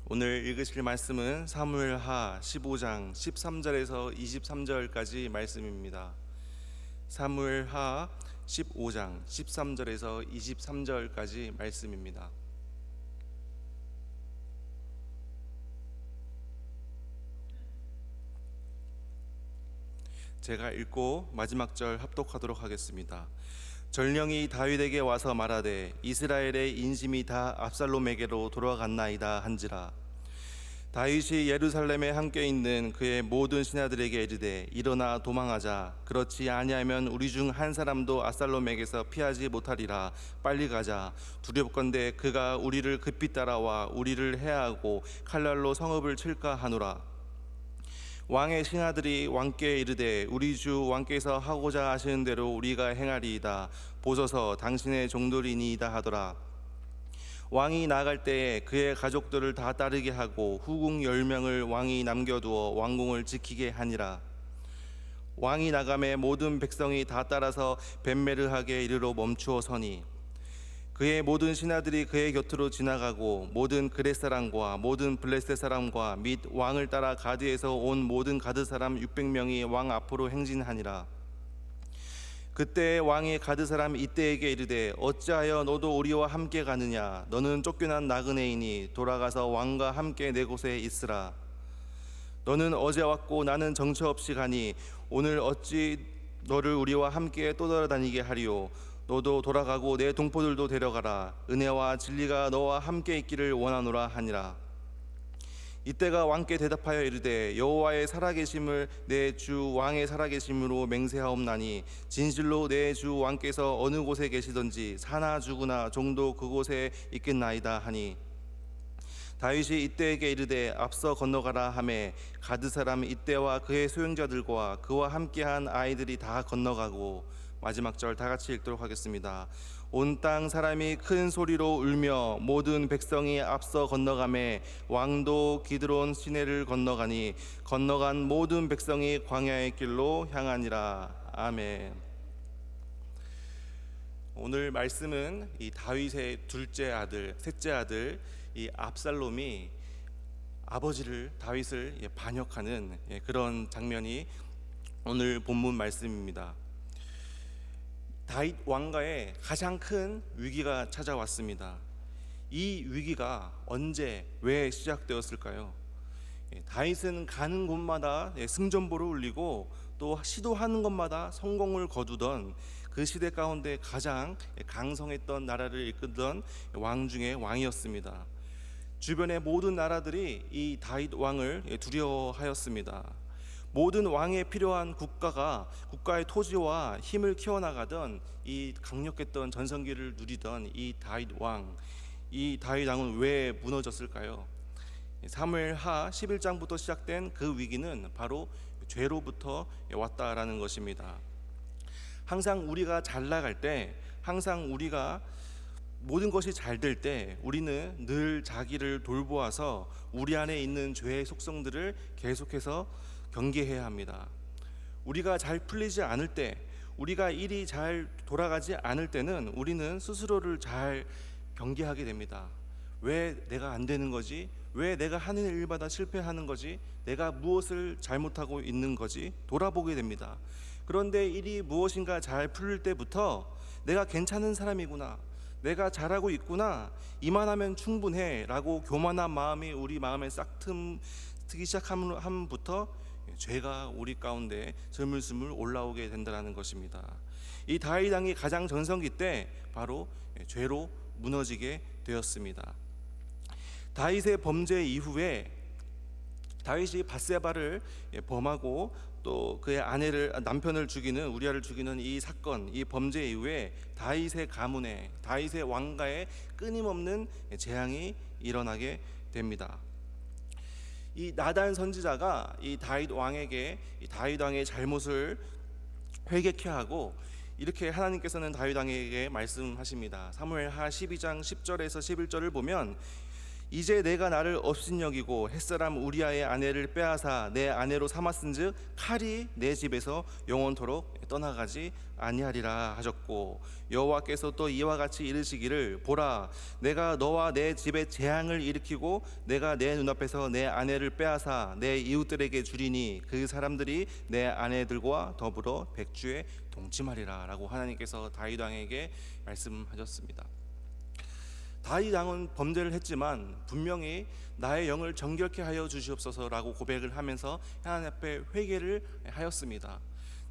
오늘 읽으실 말씀은 사무엘하 15장 13절에서 23절까지 말씀입니다. 사무엘하 15장 13절에서 23절까지 말씀입니다. 제가 읽고 마지막 절 합독하도록 하겠습니다. 전령이 다윗에게 와서 말하되 이스라엘의 인심이 다 압살롬에게로 돌아갔나이다 한지라. 다윗이 예루살렘에 함께 있는 그의 모든 신하들에게 이르되 일어나 도망하자. 그렇지 아니하면 우리 중 한 사람도 압살롬에게서 피하지 못하리라. 빨리 가자. 두렵건대 그가 우리를 급히 따라와 우리를 해하고 칼날로 성읍을 칠까 하노라. 왕의 신하들이 왕께 이르되 우리 주 왕께서 하고자 하시는 대로 우리가 행하리이다. 보소서 당신의 종들이니이다 하더라. 왕이 나갈 때에 그의 가족들을 다 따르게 하고 후궁 10명을 왕이 남겨두어 왕궁을 지키게 하니라. 왕이 나가매 모든 백성이 다 따라서 벳메르하게 이르러 멈추어 서니 그의 모든 신하들이 그의 곁으로 지나가고 모든 그렛 사람과 모든 블레셋 사람과 및 왕을 따라 가드에서 온 모든 가드 사람 600명이 왕 앞으로 행진하니라. 그때 왕이 가드 사람 이때에게 이르되 어찌하여 너도 우리와 함께 가느냐. 너는 쫓겨난 나그네이니 돌아가서 왕과 함께 내 곳에 있으라. 너는 어제 왔고 나는 정처 없이 가니 오늘 어찌 너를 우리와 함께 또 돌아다니게 하리요. 너도 돌아가고 내 동포들도 데려가라. 은혜와 진리가 너와 함께 있기를 원하노라 하니라. 이때가 왕께 대답하여 이르되 여호와의 살아계심을 내 주 왕의 살아계심으로 맹세하옵나니 진실로 내 주 왕께서 어느 곳에 계시든지 사나 죽으나 종도 그곳에 있겠나이다 하니 다윗이 이때에게 이르되 앞서 건너가라 하매 가드 사람 이때와 그의 소용자들과 그와 함께한 아이들이 다 건너가고 마지막 절 다 같이 읽도록 하겠습니다. 온 땅 사람이 큰 소리로 울며 모든 백성이 앞서 건너가매 왕도 기드론 시내를 건너가니 건너간 모든 백성이 광야의 길로 향하니라. 아멘. 오늘 말씀은 이 다윗의 둘째 아들, 셋째 아들 이 압살롬이 아버지를 다윗을 반역하는 그런 장면이 오늘 본문 말씀입니다. 다윗 왕가에 가장 큰 위기가 찾아왔습니다. 이 위기가 언제 왜 시작되었을까요? 다윗은 가는 곳마다 승전보를 울리고 또 시도하는 것마다 성공을 거두던 그 시대 가운데 가장 강성했던 나라를 이끌던 왕 중의 왕이었습니다. 주변의 모든 나라들이 이 다윗 왕을 두려워하였습니다. 모든 왕에 필요한 국가의 토지와 힘을 키워나가던 이 강력했던 전성기를 누리던 이 다윗 왕은 왜 무너졌을까요? 사무엘하 11장부터 시작된 그 위기는 바로 죄로부터 왔다라는 것입니다. 항상 우리가 잘 나갈 때, 항상 우리가 모든 것이 잘 될 때 우리는 늘 자기를 돌보아서 우리 안에 있는 죄의 속성들을 계속해서 경계해야 합니다. 우리가 잘 풀리지 않을 때, 우리가 일이 잘 돌아가지 않을 때는 우리는 스스로를 잘 경계하게 됩니다. 왜 내가 안 되는 거지? 왜 내가 하는 일마다 실패하는 거지? 내가 무엇을 잘못하고 있는 거지? 돌아보게 됩니다. 그런데 일이 무엇인가 잘 풀릴 때부터 내가 괜찮은 사람이구나, 내가 잘하고 있구나, 이만하면 충분해 라고 교만한 마음이 우리 마음에 싹 트기 시작함부터 죄가 우리 가운데 스물스물 올라오게 된다는 것입니다. 이 다윗 왕이 가장 전성기 때 바로 죄로 무너지게 되었습니다. 다윗의 범죄 이후에 다윗이 밧세바를 범하고 또 그의 남편을 죽이는 우리아를 죽이는 이 사건, 이 범죄 이후에 다윗의 가문에, 다윗의 왕가에 끊임없는 재앙이 일어나게 됩니다. 이 나단 선지자가 이 다윗 왕에게 이 다윗 왕의 잘못을 회개케 하고 이렇게 하나님께서는 다윗 왕에게 말씀하십니다. 사무엘하 12장 10절에서 11절을 보면 이제 내가 나를 업신여기고 햇사람 우리아의 아내를 빼앗아 내 아내로 삼았은즉 칼이 내 집에서 영원토록 떠나가지 아니하리라 하셨고, 여호와께서 또 이와 같이 이르시기를 보라, 내가 너와 내 집에 재앙을 일으키고 내가 내 눈앞에서 내 아내를 빼앗아 내 이웃들에게 주리니 그 사람들이 내 아내들과 더불어 백주에 동침하리라 라고 하나님께서 다윗 왕에게 말씀하셨습니다. 다윗 왕은 범죄를 했지만 분명히 나의 영을 정결케 하여 주시옵소서라고 고백을 하면서 하나님 앞에 회개를 하였습니다.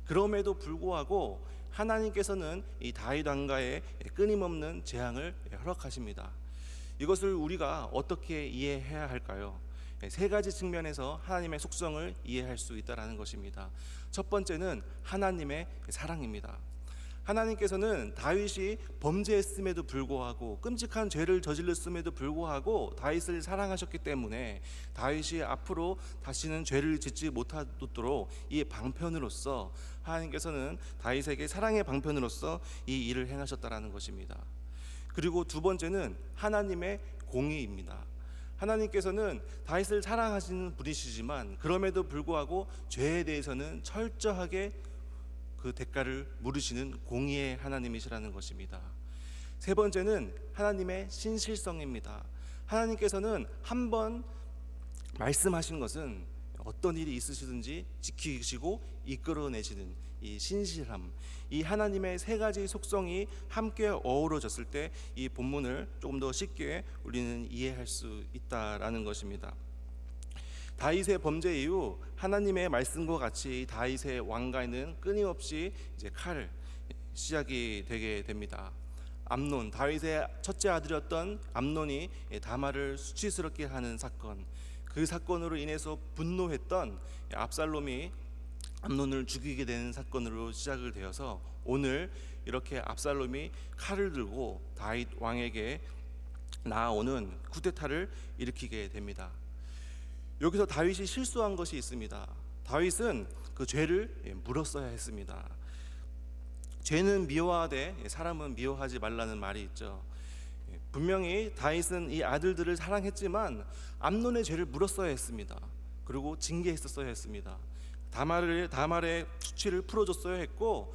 그럼에도 불구하고 하나님께서는 이 다윗 왕가의 끊임없는 재앙을 허락하십니다. 이것을 우리가 어떻게 이해해야 할까요? 세 가지 측면에서 하나님의 속성을 이해할 수 있다는 것입니다. 첫 번째는 하나님의 사랑입니다. 하나님께서는 다윗이 범죄했음에도 불구하고 끔찍한 죄를 저질렀음에도 불구하고 다윗을 사랑하셨기 때문에 다윗이 앞으로 다시는 죄를 짓지 못하도록 이 방편으로서 하나님께서는 다윗에게 사랑의 방편으로서 이 일을 행하셨다라는 것입니다. 그리고 두 번째는 하나님의 공의입니다. 하나님께서는 다윗을 사랑하시는 분이시지만 그럼에도 불구하고 죄에 대해서는 철저하게 그 대가를 물으시는 공의의 하나님이시라는 것입니다. 세 번째는 하나님의 신실성입니다. 하나님께서는 한번 말씀하신 것은 어떤 일이 있으시든지 지키시고 이끌어내시는 이 신실함, 이 하나님의 세 가지 속성이 함께 어우러졌을 때 이 본문을 조금 더 쉽게 우리는 이해할 수 있다라는 것입니다. 다윗의 범죄 이후 하나님의 말씀과 같이 다윗의 왕가에는 끊임없이 이제 칼 시작이 되게 됩니다. 암논, 다윗의 첫째 아들이었던 암논이 다말을 수치스럽게 하는 사건, 그 사건으로 인해서 분노했던 압살롬이 암논을 죽이게 되는 사건으로 시작을 되어서 오늘 이렇게 압살롬이 칼을 들고 다윗 왕에게 나아오는 쿠데타를 일으키게 됩니다. 여기서 다윗이 실수한 것이 있습니다. 다윗은 그 죄를 물었어야 했습니다. 죄는 미워하되 사람은 미워하지 말라는 말이 있죠. 분명히 다윗은 이 아들들을 사랑했지만 암논의 죄를 물었어야 했습니다. 그리고 징계했었어야 했습니다. 다말의 수치를 풀어줬어야 했고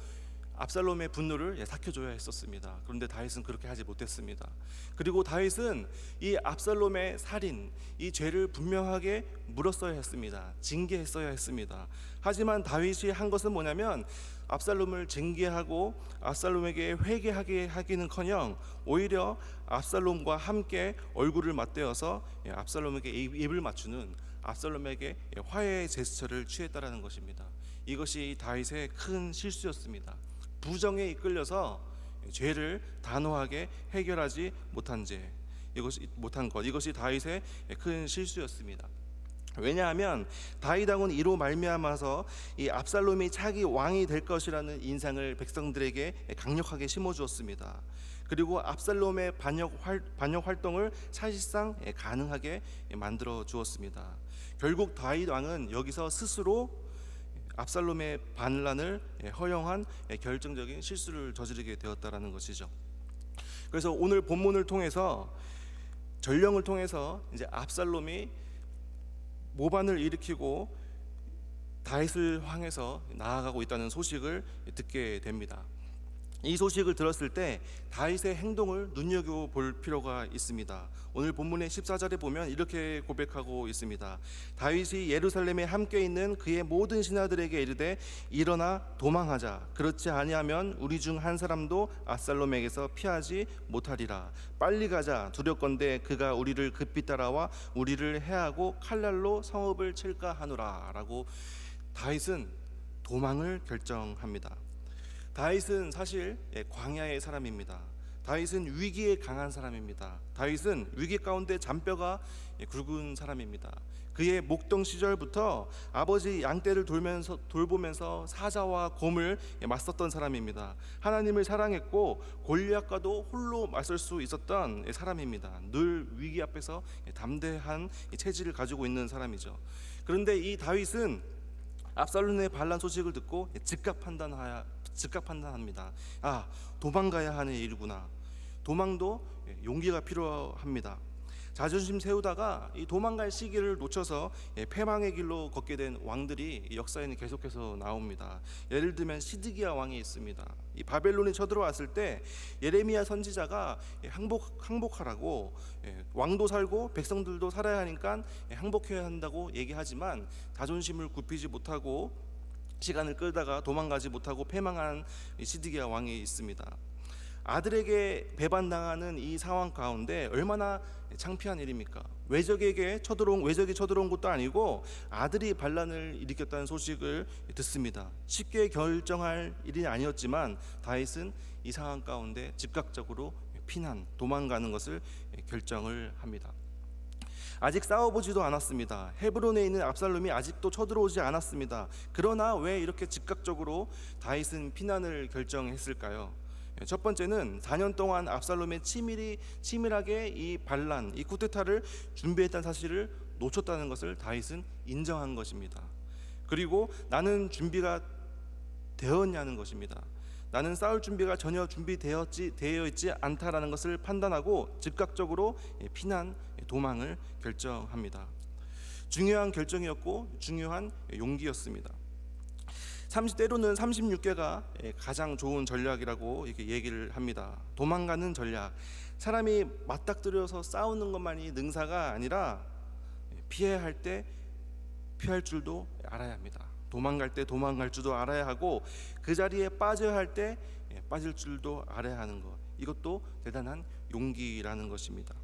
압살롬의 분노를 삭혀줘야 했었습니다. 그런데 다윗은 그렇게 하지 못했습니다. 그리고 다윗은 이 압살롬의 살인, 이 죄를 분명하게 물었어야 했습니다. 징계했어야 했습니다. 하지만 다윗이 한 것은 뭐냐면 압살롬을 징계하고 압살롬에게 회개하게 하기는커녕 오히려 압살롬과 함께 얼굴을 맞대어서 압살롬에게 입을 맞추는, 압살롬에게 화해의 제스처를 취했다라는 것입니다. 이것이 다윗의 큰 실수였습니다. 부정에 이끌려서 죄를 단호하게 해결하지 못한 것, 이것이 다윗의 큰 실수였습니다. 왜냐하면 다윗 왕은 이로 말미암아서 이 압살롬이 차기 왕이 될 것이라는 인상을 백성들에게 강력하게 심어주었습니다. 그리고 압살롬의 반역 활동을 사실상 가능하게 만들어 주었습니다. 결국 다윗 왕은 여기서 스스로 압살롬의 반란을 허용한 결정적인 실수를 저지르게 되었다라는 것이죠. 그래서 오늘 본문을 통해서, 전령을 통해서 이제 압살롬이 모반을 일으키고 다윗을 향해서 나아가고 있다는 소식을 듣게 됩니다. 이 소식을 들었을 때 다윗의 행동을 눈여겨볼 필요가 있습니다. 오늘 본문의 14절에 보면 이렇게 고백하고 있습니다. 다윗이 예루살렘에 함께 있는 그의 모든 신하들에게 이르되 일어나 도망하자. 그렇지 아니하면 우리 중 한 사람도 압살롬에게서 피하지 못하리라. 빨리 가자. 두렵건대 그가 우리를 급히 따라와 우리를 해하고 칼날로 성읍을 칠까 하노라 라고 다윗은 도망을 결정합니다. 다윗은 사실 광야의 사람입니다. 다윗은 위기에 강한 사람입니다. 다윗은 위기 가운데 잔뼈가 굵은 사람입니다. 그의 목동 시절부터 아버지 양떼를 돌보면서 사자와 곰을 맞섰던 사람입니다. 하나님을 사랑했고 골리앗과도 홀로 맞설 수 있었던 사람입니다. 늘 위기 앞에서 담대한 체질을 가지고 있는 사람이죠. 그런데 이 다윗은 압살롬의 반란 소식을 듣고 즉각 판단합니다. 도망가야 하는 일이구나. 도망도 용기가 필요합니다. 자존심 세우다가 이 도망갈 시기를 놓쳐서 패망의 길로 걷게 된 왕들이 역사에는 계속해서 나옵니다. 예를 들면 시드기야 왕이 있습니다. 이 바벨론이 쳐들어왔을 때 예레미야 선지자가 항복하라고, 왕도 살고 백성들도 살아야 하니까 항복해야 한다고 얘기하지만 자존심을 굽히지 못하고 시간을 끌다가 도망가지 못하고 패망한 시드기야 왕이 있습니다. 아들에게 배반당하는 이 상황 가운데 얼마나 창피한 일입니까? 외적이 쳐들어온 것도 아니고 아들이 반란을 일으켰다는 소식을 듣습니다. 쉽게 결정할 일이 아니었지만 다윗은 이 상황 가운데 즉각적으로 도망가는 것을 결정을 합니다. 아직 싸워보지도 않았습니다. 헤브론에 있는 압살롬이 아직도 쳐들어오지 않았습니다. 그러나 왜 이렇게 즉각적으로 다윗은 피난을 결정했을까요? 첫 번째는 4년 동안 압살롬의 치밀하게 이 반란, 이 쿠데타를 준비했다는 사실을 놓쳤다는 것을 다윗은 인정한 것입니다. 그리고 나는 준비가 되었냐는 것입니다. 나는 싸울 준비가 전혀 되어 있지 않다라는 것을 판단하고 즉각적으로 도망을 결정합니다. 중요한 결정이었고 중요한 용기였습니다. 때로는 36개가 가장 좋은 전략이라고 이렇게 얘기를 합니다. 도망가는 전략. 사람이 맞닥뜨려서 싸우는 것만이 능사가 아니라 피해야 할 때 피할 줄도 알아야 합니다. 도망갈 때 도망갈 줄도 알아야 하고 그 자리에 빠져야 할 때 빠질 줄도 알아야 하는 것. 이것도 대단한 용기라는 것입니다.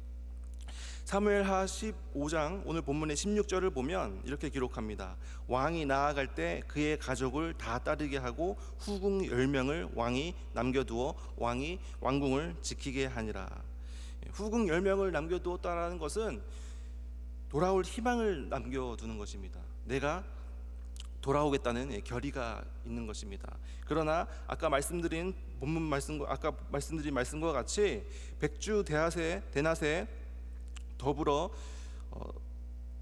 사무엘하 15장 오늘 본문의 16절을 보면 이렇게 기록합니다. 왕이 나아갈 때 그의 가족을 다 따르게 하고 후궁 10명을 왕이 남겨두어 왕이 왕궁을 지키게 하니라. 후궁 10명을 남겨두었다라는 것은 돌아올 희망을 남겨두는 것입니다. 내가 돌아오겠다는 결의가 있는 것입니다. 그러나 아까 말씀드린 말씀과 같이 백주 대낮에 더불어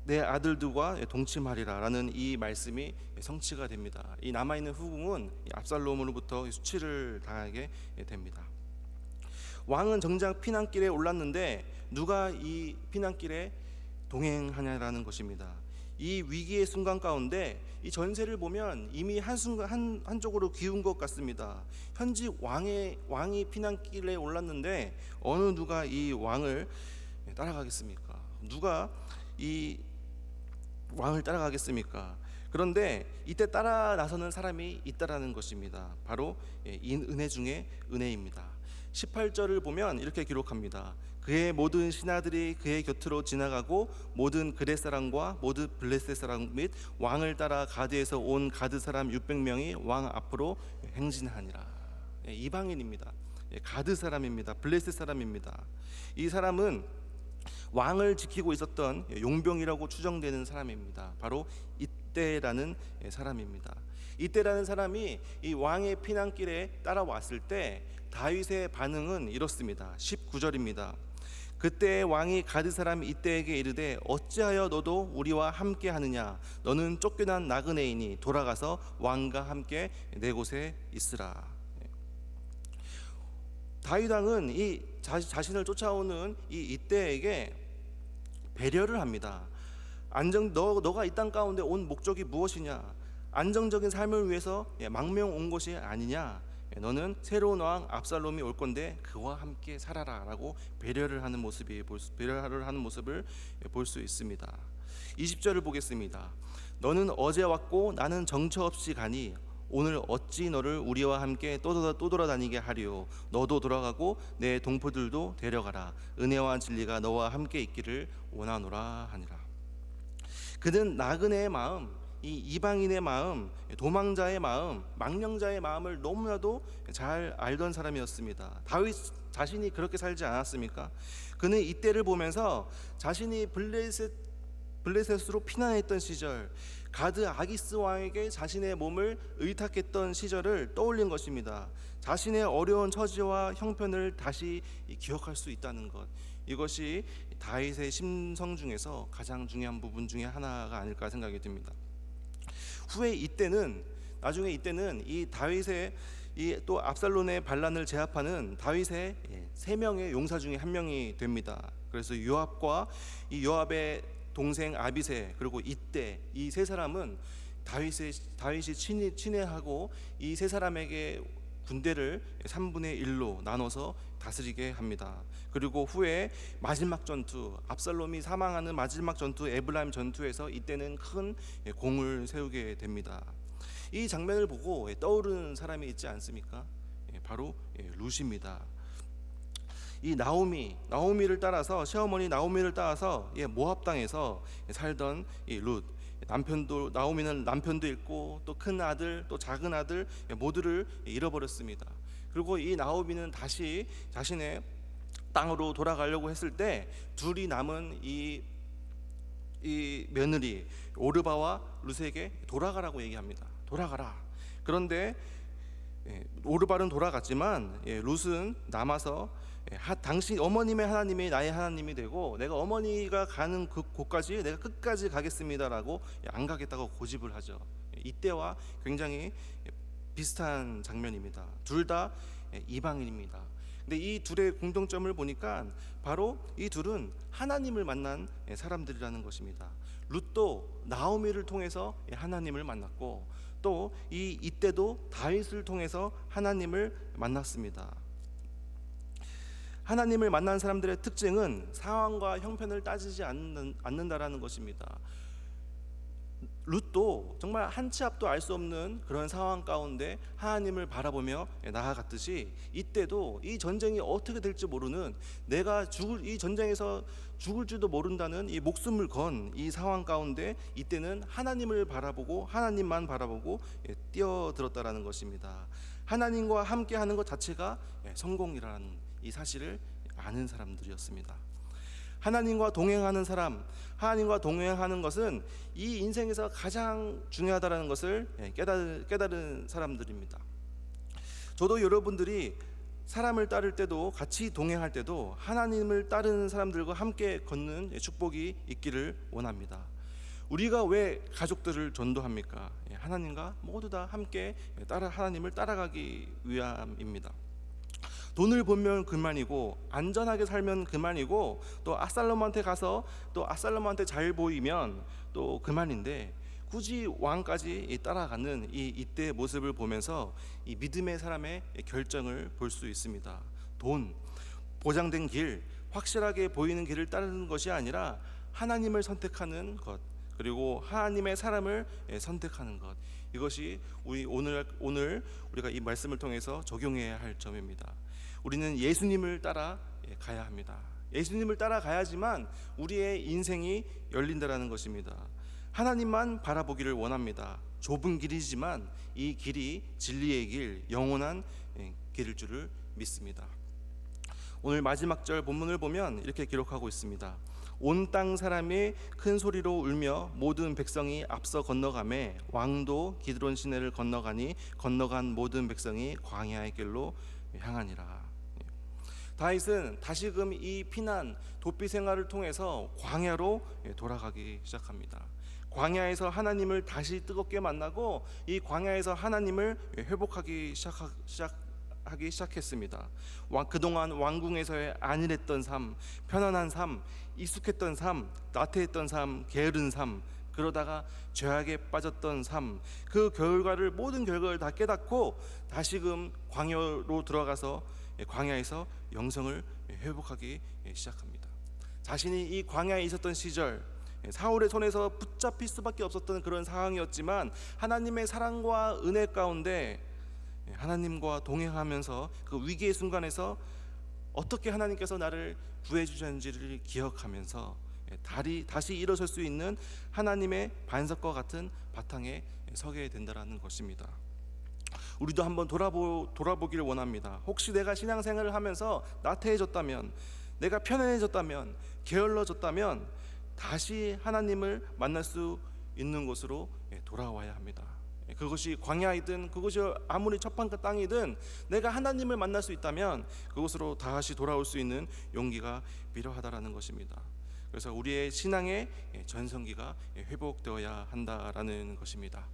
내 아들들과 동침하리라라는 이 말씀이 성취가 됩니다. 이 남아있는 후궁은 압살롬으로부터 수치를 당하게 됩니다. 왕은 정작 피난길에 올랐는데 누가 이 피난길에 동행하냐라는 것입니다. 이 위기의 순간 가운데 이 전세를 보면 이미 한쪽으로 기운 것 같습니다. 현지 왕이 피난길에 올랐는데 어느 누가 이 왕을 따라가겠습니까? 누가 이 왕을 따라가겠습니까? 그런데 이때 따라 나서는 사람이 있다라는 것입니다. 바로 은혜 중에 은혜입니다. 18절을 보면 이렇게 기록합니다. 그의 모든 신하들이 그의 곁으로 지나가고 모든 그렛 사람과 모든 블레셋 사람 및 왕을 따라 가드에서 온 가드 사람 600명이 왕 앞으로 행진하니라. 이방인입니다. 가드 사람입니다. 블레셋 사람입니다. 이 사람은 왕을 지키고 있었던 용병이라고 추정되는 사람입니다. 바로 이때라는 사람입니다. 이때라는 사람이 이 왕의 피난길에 따라왔을 때 다윗의 반응은 이렇습니다. 19절입니다. 그때 왕이 가드 사람 이때에게 이르되 어찌하여 너도 우리와 함께 하느냐? 너는 쫓겨난 나그네이니 돌아가서 왕과 함께 내 곳에 있으라. 다윗 왕은 이 자신을 쫓아오는 이때에게 배려를 합니다. 너가 이 땅 가운데 온 목적이 무엇이냐? 안정적인 삶을 위해서 망명 온 것이 아니냐? 너는 새로운 왕 압살롬이 올 건데 그와 함께 살아라라고 배려를 하는 모습을 볼 수 있습니다. 20절을 보겠습니다. 너는 어제 왔고 나는 정처 없이 가니 오늘 어찌 너를 우리와 함께 또 돌아다니게 하리요? 너도 돌아가고 내 동포들도 데려가라. 은혜와 진리가 너와 함께 있기를 원하노라 하니라. 그는 나그네의 마음, 이 이방인의 마음, 도망자의 마음, 망령자의 마음을 너무나도 잘 알던 사람이었습니다. 다윗 자신이 그렇게 살지 않았습니까? 그는 이때를 보면서 자신이 블레셋으로 피난했던 시절, 가드 아기스 왕에게 자신의 몸을 의탁했던 시절을 떠올린 것입니다. 자신의 어려운 처지와 형편을 다시 기억할 수 있다는 것, 이것이 다윗의 심성 중에서 가장 중요한 부분 중에 하나가 아닐까 생각이 듭니다. 나중에 이때는 이 다윗의 또 압살롬의 반란을 제압하는 다윗의 3명의 용사 중에 한 명이 됩니다. 그래서 요압과 이 요압의 동생 아비새 그리고 이때 이 세 사람은 다윗이 친애하고 이 세 사람에게 군대를 3분의 1로 나눠서 다스리게 합니다. 그리고 후에 마지막 전투, 압살롬이 사망하는 마지막 전투, 에브라임 전투에서 이때는 큰 공을 세우게 됩니다. 이 장면을 보고 떠오르는 사람이 있지 않습니까? 바로 룻입니다. 이 나오미를 따라서, 시어머니 나오미를 따라서 모압 땅에서 살던 이 룻, 나오미는 남편도 있고 또 큰 아들 또 작은 아들 모두를 잃어버렸습니다. 그리고 이 나오미는 다시 자신의 땅으로 돌아가려고 했을 때 둘이 남은 이 며느리 오르바와 룻에게 돌아가라고 얘기합니다. 돌아가라. 그런데 오르바는 돌아갔지만 룻은 남아서 당신 어머님의 하나님이 나의 하나님이 되고 내가 어머니가 가는 그 곳까지 내가 끝까지 가겠습니다라고 안 가겠다고 고집을 하죠. 이때와 굉장히 비슷한 장면입니다. 둘 다 이방인입니다. 근데 이 둘의 공통점을 보니까 바로 이 둘은 하나님을 만난 사람들이라는 것입니다. 룻도 나오미를 통해서 하나님을 만났고 또 이때도 다윗을 통해서 하나님을 만났습니다. 하나님을 만난 사람들의 특징은 상황과 형편을 따지지 않는다라는 것입니다. 룻도 정말 한 치 앞도 알 수 없는 그런 상황 가운데 하나님을 바라보며 나아갔듯이 이때도 이 전쟁이 어떻게 될지 모르는, 내가 이 전쟁에서 죽을지도 모른다는 이 목숨을 건 이 상황 가운데 이때는 하나님을 바라보고 하나님만 바라보고 뛰어들었다라는 것입니다. 하나님과 함께하는 것 자체가 성공이라는 이 사실을 아는 사람들이었습니다. 하나님과 동행하는 사람, 하나님과 동행하는 것은 이 인생에서 가장 중요하다는 것을 깨달은 사람들입니다. 저도 여러분들이 사람을 따를 때도 같이 동행할 때도 하나님을 따르는 사람들과 함께 걷는 축복이 있기를 원합니다. 우리가 왜 가족들을 전도합니까? 하나님과 모두 다 함께 하나님을 따라가기 위함입니다. 돈을 벌면 그만이고 안전하게 살면 그만이고 또 압살롬한테 가서 또 압살롬한테 잘 보이면 또 그만인데 굳이 왕까지 따라가는 이때의 모습을 보면서 이 믿음의 사람의 결정을 볼 수 있습니다. 돈, 보장된 길, 확실하게 보이는 길을 따르는 것이 아니라 하나님을 선택하는 것, 그리고 하나님의 사람을 선택하는 것, 이것이 오늘 우리가 이 말씀을 통해서 적용해야 할 점입니다. 우리는 예수님을 따라 가야 합니다. 예수님을 따라 가야지만 우리의 인생이 열린다라는 것입니다. 하나님만 바라보기를 원합니다. 좁은 길이지만 이 길이 진리의 길, 영원한 길일 줄을 믿습니다. 오늘 마지막 절 본문을 보면 이렇게 기록하고 있습니다. 온 땅 사람이 큰 소리로 울며 모든 백성이 앞서 건너가매 왕도 기드론 시내를 건너가니 건너간 모든 백성이 광야의 길로 향하니라. 다윗은 다시금 이 피난 도피 생활을 통해서 광야로 돌아가기 시작합니다. 광야에서 하나님을 다시 뜨겁게 만나고 이 광야에서 하나님을 회복하기 시작했습니다. 그동안 왕궁에서의 안일했던 삶, 편안한 삶, 익숙했던 삶, 나태했던 삶, 게으른 삶, 그러다가 죄악에 빠졌던 삶, 그 모든 결과를 다 깨닫고 다시금 광야로 들어가서 광야에서 영성을 회복하기 시작합니다. 자신이 이 광야에 있었던 시절 사울의 손에서 붙잡힐 수밖에 없었던 그런 상황이었지만 하나님의 사랑과 은혜 가운데 하나님과 동행하면서 그 위기의 순간에서 어떻게 하나님께서 나를 구해주셨는지를 기억하면서 다시 일어설 수 있는 하나님의 반석과 같은 바탕에 서게 된다는 것입니다. 우리도 한번 돌아보기를 원합니다. 혹시 내가 신앙생활을 하면서 나태해졌다면, 내가 편안해졌다면, 게을러졌다면 다시 하나님을 만날 수 있는 곳으로 돌아와야 합니다. 그것이 광야이든 그것이 아무리 첩한 땅이든 내가 하나님을 만날 수 있다면 그곳으로 다시 돌아올 수 있는 용기가 필요하다라는 것입니다. 그래서 우리의 신앙의 전성기가 회복되어야 한다라는 것입니다.